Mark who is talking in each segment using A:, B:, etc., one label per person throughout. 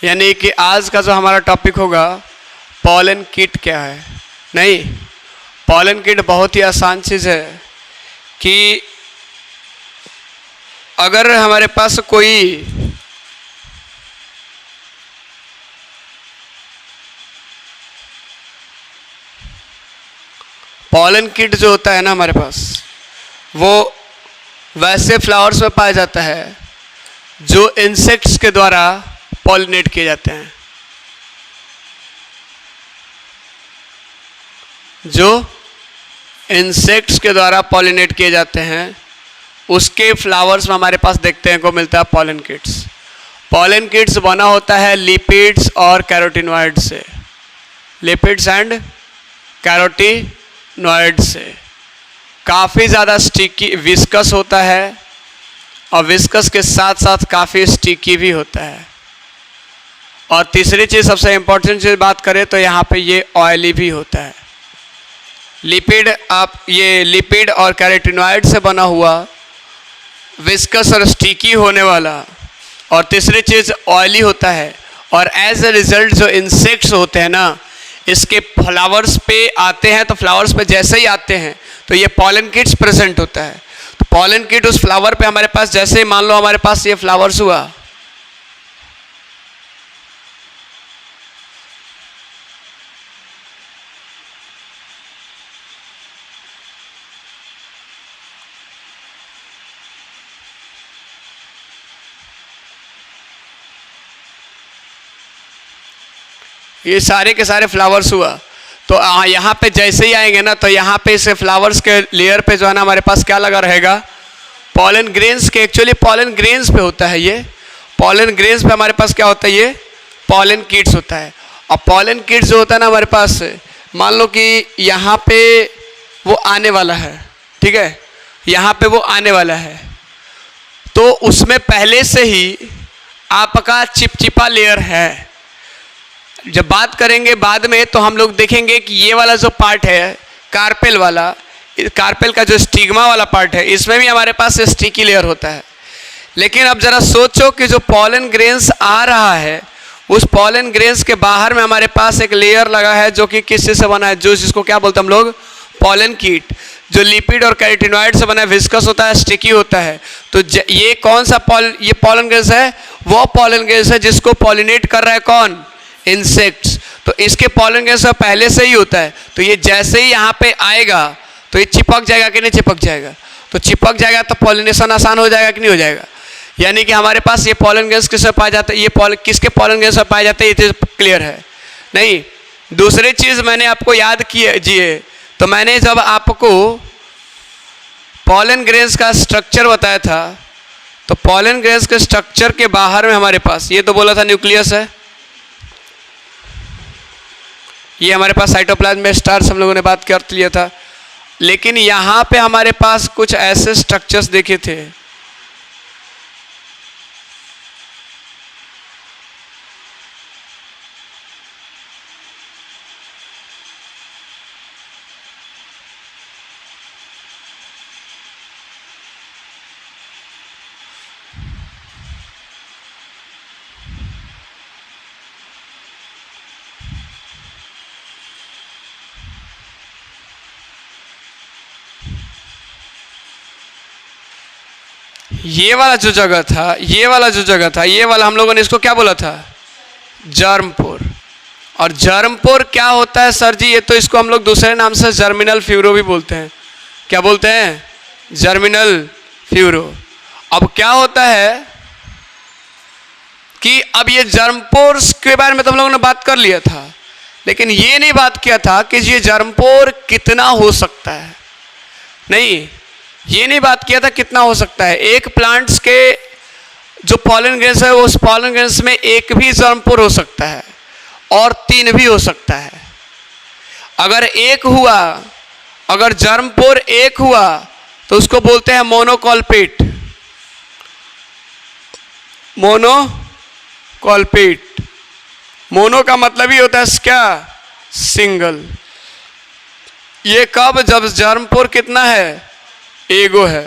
A: यानी कि आज का जो हमारा टॉपिक होगा पॉलन किट क्या है। नहीं, पॉलन किट बहुत ही आसान चीज़ है कि अगर हमारे पास कोई पॉलन किट जो होता है ना हमारे पास, वो वैसे फ्लावर्स में पाया जाता है जो इंसेक्ट्स के द्वारा पॉलिनेट किए जाते हैं। जो इंसेक्ट्स के द्वारा पॉलिनेट किए जाते हैं उसके फ्लावर्स में हमारे पास देखते हैं को मिलता है पॉलन किट्स। पॉलन किट्स बना होता है लिपिड्स और कैरोटिनॉइड से, लिपिड्स एंड कैरोटिनॉइड से। काफ़ी ज़्यादा स्टिकी विस्कस होता है और विस्कस के साथ साथ काफ़ी स्टिकी भी होता है। और तीसरी चीज़, सबसे इम्पोर्टेंट चीज़ बात करें तो यहाँ पे ये ऑयली भी होता है। लिपिड, आप ये लिपिड और कैरोटिनॉइड से बना हुआ विस्कस और स्टिकी होने वाला, और तीसरी चीज़ ऑयली होता है। और एज ए रिजल्ट जो इंसेक्ट्स होते हैं ना, इसके फ्लावर्स पे आते हैं, तो फ्लावर्स पे जैसे ही आते हैं तो ये पॉलन किट्स प्रेजेंट होता है। तो पॉलन किट उस फ्लावर पे हमारे पास, जैसे ही मान लो हमारे पास ये फ्लावर्स हुआ, ये सारे के सारे फ्लावर्स हुआ, तो यहाँ पे जैसे ही आएंगे ना, तो यहाँ पे इस फ्लावर्स के लेयर पे जो है ना हमारे पास क्या लगा रहेगा, पॉलन ग्रेन्स के। एक्चुअली पॉलन ग्रेन्स पे होता है ये, पॉलन ग्रेन्स पे हमारे पास क्या होता है, ये पॉलन किट्स होता है। और पॉलन किट्स जो होता है ना हमारे पास, मान लो कि यहाँ पे वो आने वाला है, ठीक है, यहाँ पे वो आने वाला है, तो उसमें पहले से ही आपका चिपचिपा लेयर है। जब बात करेंगे बाद में तो हम लोग देखेंगे कि ये वाला जो पार्ट है कार्पेल वाला, कार्पेल का जो स्टिग्मा वाला पार्ट है, इसमें भी हमारे पास स्टिकी लेयर होता है। लेकिन अब ज़रा सोचो कि जो पॉलन ग्रेन्स आ रहा है, उस पॉलन ग्रेन्स के बाहर में हमारे पास एक लेयर लगा है जो कि किस चीज़ से बना है, जो जिसको क्या बोलते हैं हम लोग, पॉलन किट, जो लिपिड और कैरोटिनॉइड से बना है, विस्कस होता है, स्टिकी होता है। तो ये कौन सा ये पॉलन ग्रेन्स है, वो पॉलन ग्रेन्स है जिसको पॉलिनेट कर रहा है कौन, इंसेक्ट्स। तो इसके पॉलन ग्रेन्स पहले से ही होता है, तो ये जैसे ही यहाँ पे आएगा तो ये चिपक जाएगा कि नहीं चिपक जाएगा, तो चिपक जाएगा तो पॉलिनेशन आसान हो जाएगा कि नहीं हो जाएगा। यानी कि हमारे पास ये पॉलन ग्रेन्स किससे पाया जाता है, ये किसके पॉलन ग्रेन्स पाया जाता है, ये चीज़ क्लियर है। नहीं, दूसरी चीज़ मैंने आपको याद कीजिए, तो मैंने जब आपको पॉलन ग्रेन्स का स्ट्रक्चर बताया था, तो पॉलन ग्रेन्स के स्ट्रक्चर के बाहर में हमारे पास ये तो बोला था न्यूक्लियस है, ये हमारे पास साइटोप्लाज्म में स्टार्च हम लोगों ने बात कर लिया था। लेकिन यहाँ पे हमारे पास कुछ ऐसे स्ट्रक्चर्स देखे थे, ये वाला जो जगह था, ये वाला जो जगह था, ये वाला हम लोगों ने इसको क्या बोला था, जर्मपोर। और जर्मपोर क्या होता है सर जी, ये तो इसको हम लोग दूसरे नाम से जर्मिनल फ्यूरो भी बोलते हैं। क्या बोलते हैं, जर्मिनल फ्यूरो। अब क्या होता है कि अब ये जर्मपोर के बारे में तो हम लोगों ने बात कर लिया था, लेकिन ये नहीं बात किया था कि ये जर्मपोर कितना हो सकता है। नहीं, ये नहीं बात किया था कितना हो सकता है। एक प्लांट्स के जो पॉलन ग्रेन्स है, उस पॉलन ग्रेन्स में एक भी जर्मपोर हो सकता है और 3 भी हो सकता है। अगर एक हुआ, अगर जर्मपोर एक हुआ तो उसको बोलते हैं मोनोकॉल्पेट, मोनोकॉल्पेट। मोनो का मतलब ही होता है क्या, सिंगल। ये कब, जब जर्मपोर कितना है, एगो है।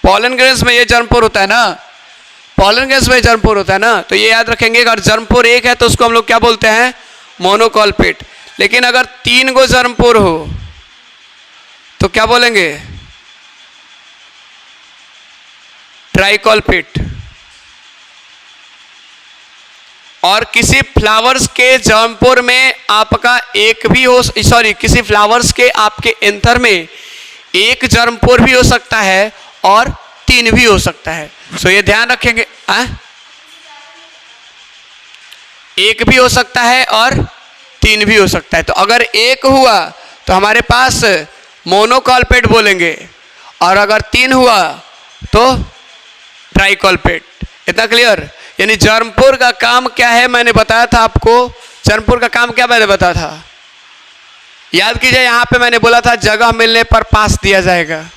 A: पॉलन ग्रेन्स में ये जर्मपोर होता है ना, पॉलन ग्रेन्स में जर्मपोर होता है ना, तो ये याद रखेंगे। अगर जर्मपोर एक है तो उसको हम लोग क्या बोलते हैं, मोनोकॉलपेट। लेकिन अगर 3 गो जर्मपोर हो तो क्या बोलेंगे, ट्राइकॉलपेट। और किसी फ्लावर्स के जर्मपोर में आपका एक भी हो, सॉरी, किसी फ्लावर्स के आपके एंथर में एक जर्मपोर भी हो सकता है और 3 भी हो सकता है। सो ये ध्यान रखेंगे। एक भी हो सकता है और 3 भी हो सकता है। तो अगर एक हुआ तो हमारे पास मोनोकॉलपेट बोलेंगे, और अगर 3 हुआ तो ट्राइकॉलपेट। इतना क्लियर? यानी जर्मपोर का काम क्या है मैंने बताया था आपको। जर्मपोर का काम क्या मैंने बताया था, याद कीजिए। यहां पे मैंने बोला था जगह मिलने पर पास दिया जाएगा,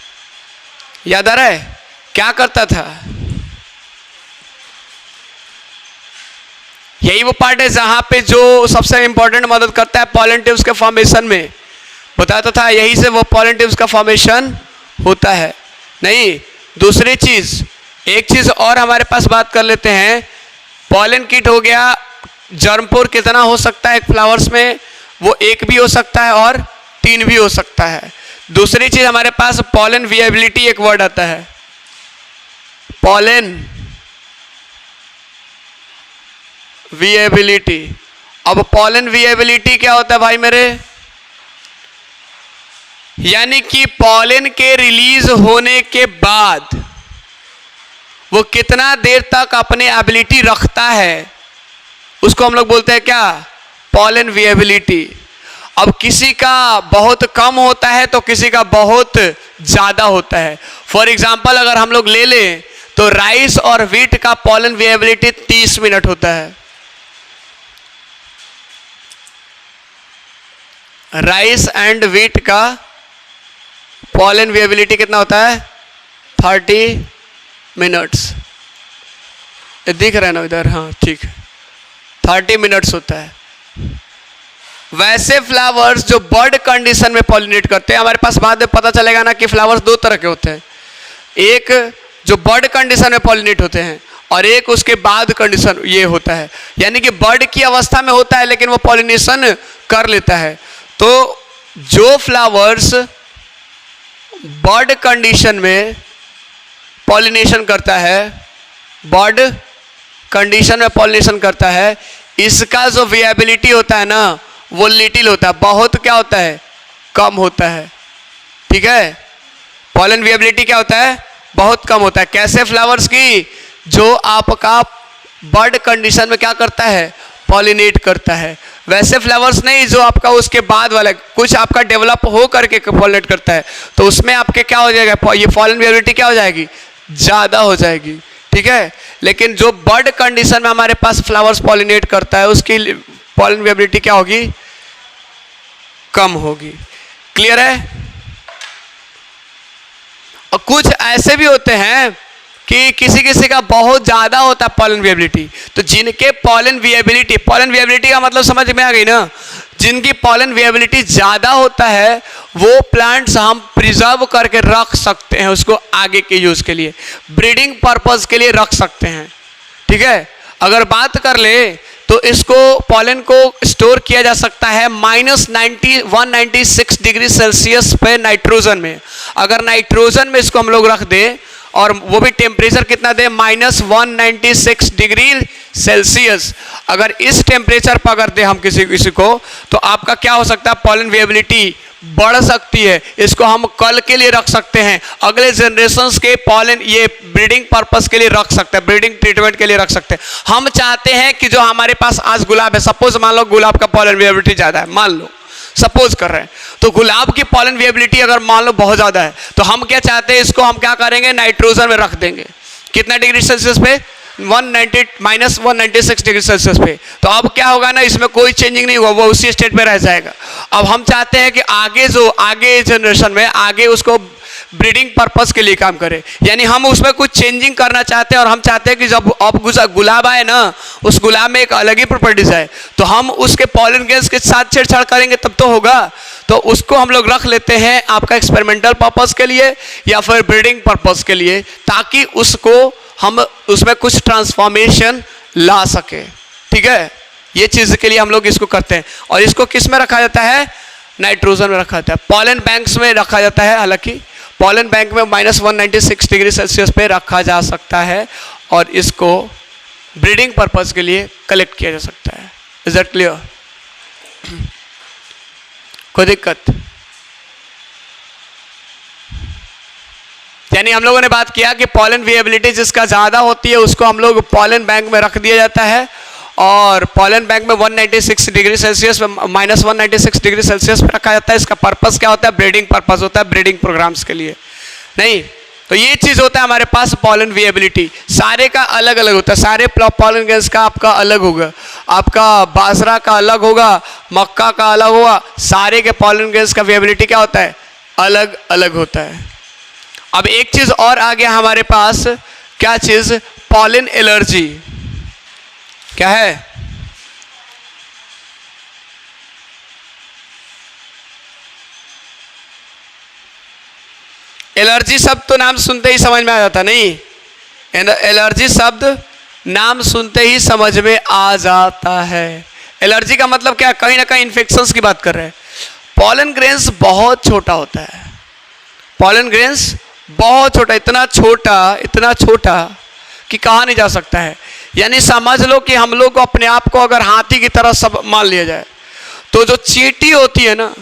A: याद आ रहा है? क्या करता था, यही वो पार्ट है जहां पे जो सबसे इंपॉर्टेंट मदद करता है पॉलन ट्यूब्स के फॉर्मेशन में। बताता था यही से वो पॉलन ट्यूब्स का फॉर्मेशन होता है। नहीं, दूसरी चीज, एक चीज और हमारे पास बात कर लेते हैं। पॉलन किट हो गया, जर्मपोर कितना हो सकता है एक फ्लावर्स में, वो एक भी हो सकता है और 3 भी हो सकता है। दूसरी चीज हमारे पास पॉलन विएबिलिटी एक वर्ड आता है, पॉलन विएबिलिटी। अब पॉलन विएबिलिटी क्या होता है भाई मेरे, यानी कि पॉलन के रिलीज होने के बाद वो कितना देर तक अपने एबिलिटी रखता है, उसको हम लोग बोलते हैं क्या, पॉलन विएबिलिटी। अब किसी का बहुत कम होता है तो किसी का बहुत ज़्यादा होता है। फॉर एग्जाम्पल अगर हम लोग ले लें तो राइस और व्हीट का पॉलन विएबिलिटी 30 मिनट होता है। राइस एंड व्हीट का पॉलन विएबिलिटी कितना होता है, 30 मिनट्स। दिख रहा है ना इधर, हाँ ठीक है, 30 मिनट्स होता है। वैसे फ्लावर्स जो बर्ड कंडीशन में पॉलिनेट करते हैं, हमारे पास बाद में पता चलेगा ना कि फ्लावर्स 2 तरह के होते हैं, एक जो बर्ड कंडीशन में पॉलिनेट होते हैं और एक उसके बाद कंडीशन ये होता है, यानी कि बर्ड की अवस्था में होता है लेकिन वो पॉलिनेशन कर लेता है। तो जो फ्लावर्स बर्ड कंडीशन में पॉलिनेशन करता है, बर्ड कंडीशन में पॉलिनेशन करता है, इसका जो विएबिलिटी होता है ना वो लिटिल होता है, बहुत क्या होता है, कम होता है। ठीक है, पॉलन विएबिलिटी क्या होता है, बहुत कम होता है। कैसे फ्लावर्स की, जो आपका बर्ड कंडीशन में क्या करता है, पॉलिनेट करता है। वैसे फ्लावर्स नहीं जो आपका उसके बाद वाला कुछ आपका डेवलप हो करके पॉलिनेट करता है, तो उसमें आपके क्या हो जाएगा, ये पॉलन विएबिलिटी क्या हो जाएगी, ज़्यादा हो जाएगी। ठीक है, लेकिन जो बर्ड कंडीशन में हमारे पास फ्लावर्स पॉलिनेट करता है उसकी पॉलन विएबिलिटी क्या होगी, कम होगी। क्लियर है? और कुछ ऐसे भी होते हैं कि किसी किसी का बहुत ज़्यादा होता है पॉलन विएबिलिटी, तो जिनके पॉलन विएबिलिटी का मतलब समझ में आ गई ना, जिनकी पॉलन विएबिलिटी ज़्यादा होता है वो प्लांट्स हम प्रिजर्व करके रख सकते हैं, उसको आगे के यूज़ के लिए, ब्रीडिंग पर्पस के लिए रख सकते हैं। ठीक है, अगर बात कर ले तो इसको पॉलन को स्टोर किया जा सकता है -196 डिग्री सेल्सियस पे नाइट्रोजन में। अगर नाइट्रोजन में इसको हम लोग रख दें और वो भी टेम्परेचर कितना दे, -196 डिग्री सेल्सियस, अगर इस टेम्परेचर पर अगर दे हम किसी को, तो आपका क्या हो सकता है, पॉलन विएबिलिटी बढ़ सकती है। इसको हम कल के लिए रख सकते हैं, अगले जनरेशन्स के पॉलन ये ब्रीडिंग पर्पस के लिए रख सकते हैं, ब्रीडिंग ट्रीटमेंट के लिए रख सकते हैं। हम चाहते हैं कि जो हमारे पास आज गुलाब है, सपोज मान लो गुलाब का पॉलन विएबिलिटी ज़्यादा है, मान लो सपोज कर रहे हैं, तो गुलाब की पॉलन विएबिलिटी अगर मान लो बहुत ज़्यादा है, तो हम क्या चाहते हैं, इसको हम क्या करेंगे, नाइट्रोजन में रख देंगे। कितना डिग्री सेल्सियस पे, -196 डिग्री सेल्सियस पे। तो अब क्या होगा ना, इसमें कोई चेंजिंग नहीं होगा, वो उसी स्टेट में रह जाएगा। अब हम चाहते हैं कि आगे जनरेशन में आगे उसको ब्रीडिंग पर्पस के लिए काम करे, यानी हम उसमें कुछ चेंजिंग करना चाहते हैं और हम चाहते हैं कि जब अब गुलाब आए ना, उस गुलाब में एक अलग ही प्रॉपर्टीज है, तो हम उसके पॉलन ग्रेन्स के साथ छेड़छाड़ करेंगे तब तो होगा। तो उसको हम लोग रख लेते हैं आपका एक्सपेरिमेंटल पर्पस के लिए या फिर ब्रीडिंग पर्पस के लिए, ताकि उसको हम उसमें कुछ ट्रांसफॉर्मेशन ला सके। ठीक है, ये चीज़ के लिए हम लोग इसको करते हैं। और इसको किस में रखा जाता है? नाइट्रोजन में रखा जाता है, पॉलन बैंक्स में रखा जाता है। हालांकि पॉलन बैंक में -196 डिग्री सेल्सियस पे रखा जा सकता है और इसको ब्रीडिंग पर्पज के लिए कलेक्ट किया जा सकता है। Is that clear? कोई दिक्कत? यानी हम लोगों ने बात किया कि पॉलन वेएबिलिटी जिसका ज़्यादा होती है उसको हम लोग पॉलन बैंक में रख दिया जाता है, और पॉलन बैंक में 196 डिग्री सेल्सियस -196 डिग्री सेल्सियस पे रखा जाता है। इसका पर्पस क्या होता है? ब्रीडिंग पर्पस होता है, ब्रीडिंग प्रोग्राम्स के लिए। नहीं तो ये चीज़ होता है हमारे पास पॉलन वेएबिलिटी। सारे का अलग अलग होता है, सारे पॉलन ग्रेन्स का आपका अलग होगा, आपका बाजरा का अलग होगा, मक्का का अलग होगा, सारे के पॉलन ग्रेन्स का वेएबिलिटी क्या होता है? अलग अलग होता है। अब एक चीज़ और आ गया हमारे पास, क्या चीज़? Pollen allergy. क्या है? एलर्जी शब्द तो नाम सुनते ही समझ में आ जाता, नहीं? एलर्जी शब्द नाम सुनते ही समझ में आ जाता है। एलर्जी का मतलब क्या? कहीं ना कहीं इन्फेक्शंस की बात कर रहे हैं। पॉलन ग्रेन्स बहुत छोटा होता है, पॉलन ग्रेन्स बहुत छोटा, इतना छोटा कि कहा नहीं जा सकता है। यानी समझ लो कि हम लोग को अपने आप को अगर हाथी की तरह सब मान लिया जाए, तो जो चींटी होती है ना,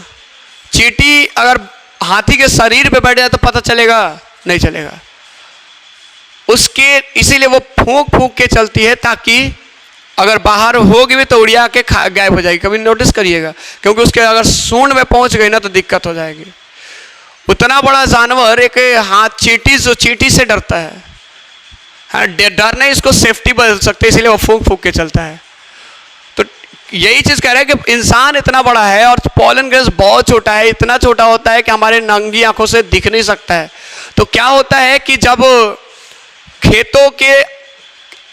A: चींटी अगर हाथी के शरीर पे बैठ जाए तो पता चलेगा? नहीं चलेगा। उसके इसीलिए वो फूंक फूंक के चलती है, ताकि अगर बाहर होगी भी तो उड़िया के गायब हो जाएगी। कभी नोटिस करिएगा, क्योंकि उसके अगर सूंड में पहुंच गई ना तो दिक्कत हो जाएगी। उतना बड़ा जानवर एक हाथ चींटी, जो चींटी से डरता है, हाँ डर नहीं, इसको सेफ्टी बदल सकते हैं, इसीलिए वो फूंक फूंक के चलता है। तो यही चीज़ कह रहे हैं कि इंसान इतना बड़ा है और पॉलन ग्रेन्स बहुत छोटा है, इतना छोटा होता है कि हमारे नंगी आंखों से दिख नहीं सकता है। तो क्या होता है कि जब खेतों के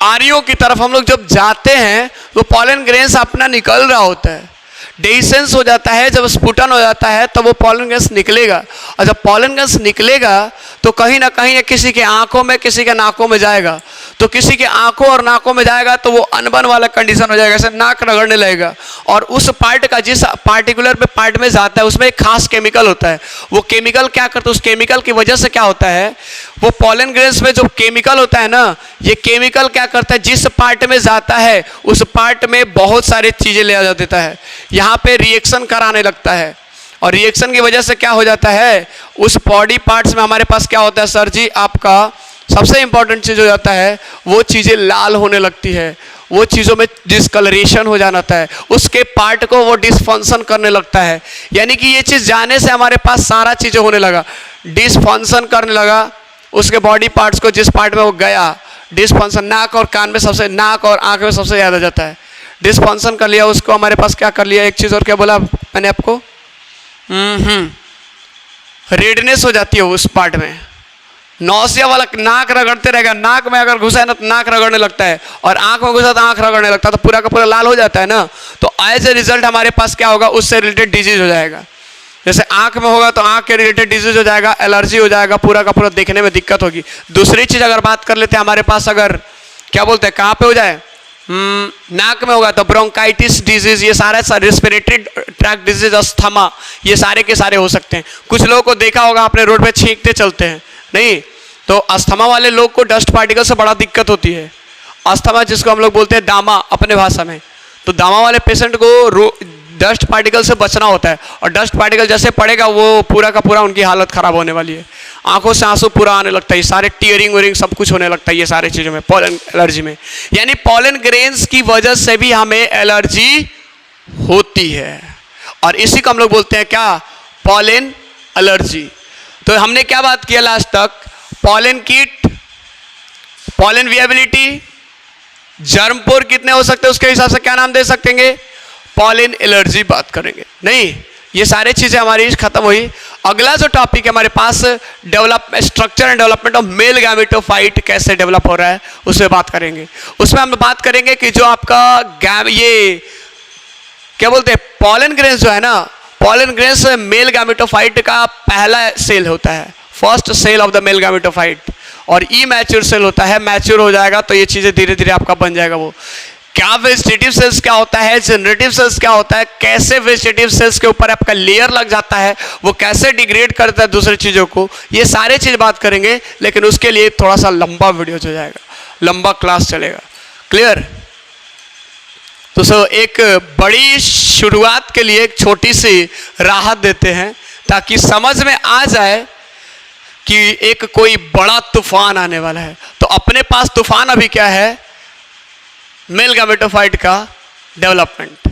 A: आरियों की तरफ हम लोग जब जाते हैं तो पॉलन ग्रेन्स अपना निकल रहा होता है, डेहिसेंस हो जाता है, जब स्फुटन हो जाता है तो वो पॉलन गैस निकलेगा, और जब पॉलन गैस निकलेगा तो कहीं ना कहीं किसी के आंखों में, किसी के नाकों में जाएगा। तो किसी के आंखों और नाकों में जाएगा तो वो अनबन वाला कंडीशन हो जाएगा, ऐसे नाक रगड़ने लगेगा। और उस पार्ट का, जिस पार्टिकुलर पे पार्ट में जाता है, उसमें एक खास केमिकल होता है। वो केमिकल क्या करता है? उस केमिकल की वजह से क्या होता है, वो पॉलन ग्रेन्स में जो केमिकल होता है ना, ये केमिकल क्या करता है? जिस पार्ट में जाता है उस पार्ट में बहुत सारी चीज़ें ले आ देता है, यहाँ पे रिएक्शन कराने लगता है, और रिएक्शन की वजह से क्या हो जाता है? उस बॉडी पार्ट्स में हमारे पास क्या होता है सर जी? आपका सबसे इंपॉर्टेंट चीज़ हो जाता है, वो चीज़ें लाल होने लगती है, वो चीज़ों में डिस्कलरेशन हो जाता है, उसके पार्ट को वो डिसफंक्शन करने लगता है। यानी कि ये चीज़ जाने से हमारे पास सारा चीज़ें होने लगा, डिसफंक्शन करने लगा उसके बॉडी पार्ट्स को, जिस पार्ट में वो गया डिसफंक्शन। नाक और कान में सबसे, नाक और आँख में सबसे ज़्यादा जाता है, डिसफंक्शन कर लिया उसको। हमारे पास क्या कर लिया? एक चीज़ और क्या बोला मैंने आपको? रेडनेस हो जाती है उस पार्ट में, नौसिया वाला, नाक रगड़ते रहेगा, नाक में अगर घुसा है ना तो नाक रगड़ने लगता है, और आंख में घुसा तो आंख रगड़ने लगता है, तो पूरा का पूरा लाल हो जाता है ना। तो एज ए रिजल्ट हमारे पास क्या होगा? उससे रिलेटेड डिजीज हो जाएगा। जैसे आंख में होगा तो आंख के रिलेटेड डिजीज हो जाएगा, एलर्जी हो जाएगा, पूरा का पूरा देखने में दिक्कत होगी। दूसरी चीज़ अगर बात कर लेते हैं, हमारे पास अगर क्या बोलते हैं, कहाँ पे हो जाए? नाक में होगा तो ब्रोंकाइटिस डिजीज, ये सारे रेस्पिरेटरी ट्रैक्ट डिजीज, अस्थमा, ये सारे के सारे हो सकते हैं। कुछ लोगों को देखा होगा आपने, रोड पे छींकते चलते हैं, नहीं? तो अस्थमा वाले लोग को डस्ट पार्टिकल से बड़ा दिक्कत होती है। अस्थमा जिसको हम लोग बोलते हैं दामा अपने भाषा में, तो दामा वाले पेशेंट को डस्ट पार्टिकल से बचना होता है, और डस्ट पार्टिकल जैसे पड़ेगा वो पूरा का पूरा उनकी हालत खराब होने वाली है, आंखों से आंसू पूरा आने लगता है, ये सारे टीयरिंग वेयरिंग सब कुछ होने लगता है, ये सारे चीज़ों में, पॉलन एलर्जी में। यानी पॉलन ग्रेन्स की वजह से भी हमें एलर्जी होती है, और इसी को हम लोग बोलते हैं क्या? Pollen allergy. तो हमने क्या बात किया लास्ट तक? पॉलन किट, पॉलन वेएबिलिटी, जर्मपोर कितने हो सकते हैं उसके हिसाब से क्या नाम दे सकेंगे? पॉलन एलर्जी बात करेंगे, नहीं? ये सारी चीज़ें हमारी खत्म हुई। अगला जो टॉपिक है हमारे पास, structure and development of male gametophyte, कैसे डेवलप हो रहा है उसमें बात करेंगे। उसमें हम बात करेंगे कि जो आपका ये क्या बोलते हैं, पॉलन ग्रेन्स जो है ना, पॉलन ग्रेन्स मेल गैमेटोफाइट का पहला सेल होता है, first cell of the male gametophyte, और ई मैच्योर सेल होता है, मैच्योर हो जाएगा तो ये चीज़ें धीरे धीरे आपका बन जाएगा। वो क्या वेजिटेटिव सेल्स क्या होता है, जनरेटिव सेल्स क्या होता है, कैसे वेजिटेटिव सेल्स के ऊपर आपका लेयर लग जाता है, वो कैसे डिग्रेड करता है दूसरी चीज़ों को, ये सारे चीज़ बात करेंगे। लेकिन उसके लिए थोड़ा सा लंबा वीडियो हो जाएगा, लंबा क्लास चलेगा। क्लियर? तो सो एक बड़ी शुरुआत के लिए एक छोटी सी राहत देते हैं ताकि समझ में आ जाए कि एक कोई बड़ा तूफान आने वाला है। तो अपने पास तूफान अभी क्या है? मेल गैमेटोफाइट का डेवलपमेंट।